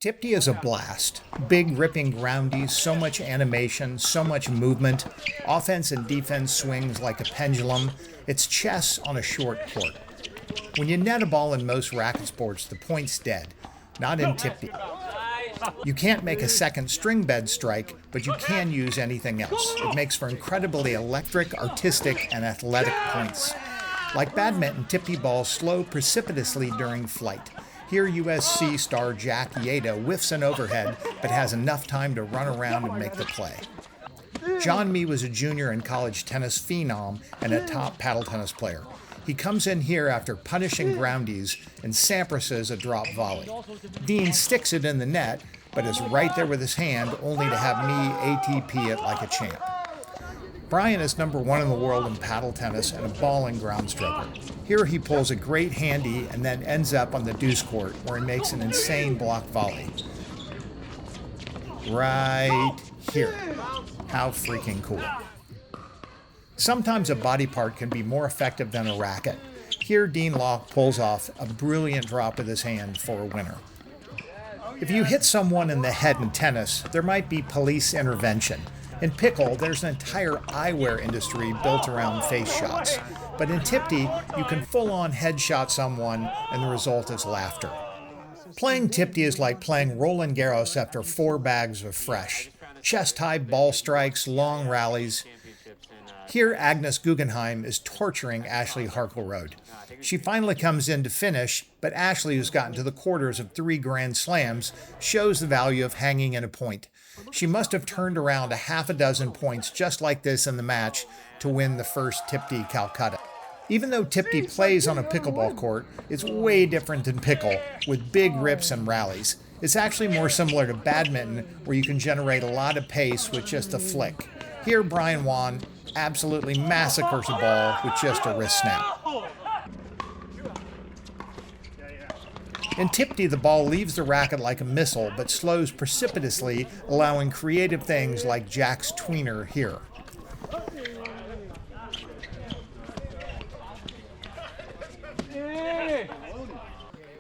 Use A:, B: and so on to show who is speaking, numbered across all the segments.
A: TYPTI is a blast. Big ripping groundies, so much animation, so much movement. Offense and defense swings like a pendulum. It's chess on a short court. When you net a ball in most racket sports, the point's dead. Not in TYPTI. You can't make a second string bed strike, but you can use anything else. It makes for incredibly electric, artistic, and athletic points. Like badminton, TYPTI balls slow precipitously during flight. Here, USC star Jack Yeda whiffs an overhead, but has enough time to run around and make the play. John Mee was a junior and college tennis phenom and a top paddle tennis player. He comes in here after punishing groundies and Sampras's a drop volley. Dean sticks it in the net, but is right there with his hand, only to have Mee ATP it like a champ. Brian is number 1 in the world in paddle tennis and a balling groundstroker. Here he pulls a great handy and then ends up on the deuce court where he makes an insane block volley. Right here. How freaking cool. Sometimes a body part can be more effective than a racket. Here Dean Locke pulls off a brilliant drop with his hand for a winner. If you hit someone in the head in tennis, there might be police intervention. In pickle, there's an entire eyewear industry built around face shots. But in TYPTI, you can full-on headshot someone and the result is laughter. Playing TYPTI is like playing Roland Garros after 4 bags of fresh. Chest-high ball strikes, long rallies. Here, Agnes Guggenheim is torturing Ashley Harkleroad. She finally comes in to finish, but Ashley, who's gotten to the quarters of 3 Grand Slams, shows the value of hanging in a point. She must have turned around a half a dozen points just like this in the match to win the first TYPTI Calcutta. Even though TYPTI plays on a pickleball court, it's way different than pickle, with big rips and rallies. It's actually more similar to badminton, where you can generate a lot of pace with just a flick. Here, Brian Wan absolutely massacres the ball with just a wrist snap. In TYPTI, the ball leaves the racket like a missile, but slows precipitously, allowing creative things like Jack's tweener here.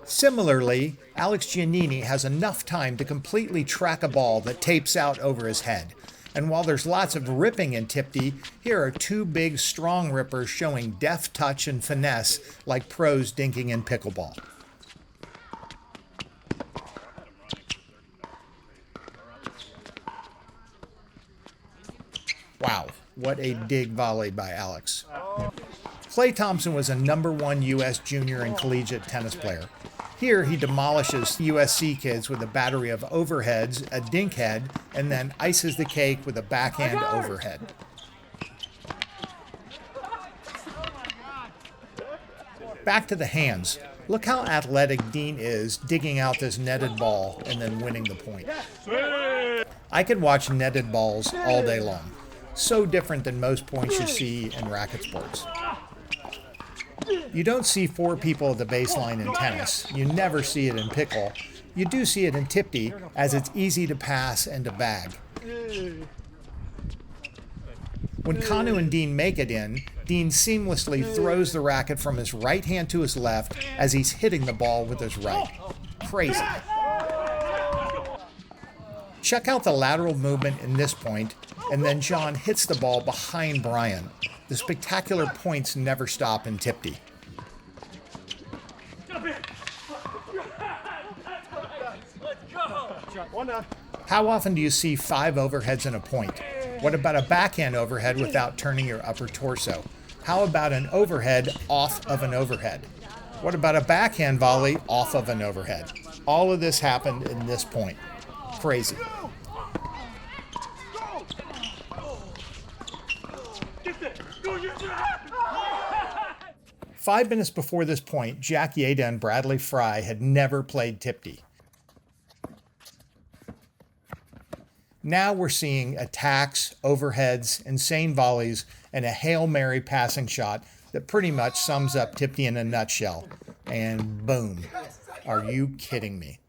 A: Similarly, Alex Giannini has enough time to completely track a ball that tapes out over his head. And while there's lots of ripping in TYPTI, here are 2 big, strong rippers showing deft touch and finesse like pros dinking in pickleball. Wow, what a dig volley by Alex. Klay Thompson was a number 1 U.S. junior and collegiate tennis player. Here he demolishes USC kids with a battery of overheads, a dink head, and then ices the cake with a backhand overhead. Back to the hands. Look how athletic Dean is digging out this netted ball and then winning the point. I could watch netted balls all day long. So different than most points you see in racket sports. You don't see 4 people at the baseline in tennis. You never see it in pickle. You do see it in TYPTI, as it's easy to pass and to bag. When Kanu and Dean make it in, Dean seamlessly throws the racket from his right hand to his left as he's hitting the ball with his right. Crazy. Check out the lateral movement in this point, and then John hits the ball behind Brian. The spectacular points never stop in TYPTI. How often do you see 5 overheads in a point? What about a backhand overhead without turning your upper torso? How about an overhead off of an overhead? What about a backhand volley off of an overhead? All of this happened in this point. Crazy. Five minutes before this point, Jack Yeda and Bradley Fry had never played TYPTI. Now we're seeing attacks, overheads, insane volleys, and a Hail Mary passing shot that pretty much sums up TYPTI in a nutshell. And boom. Are you kidding me?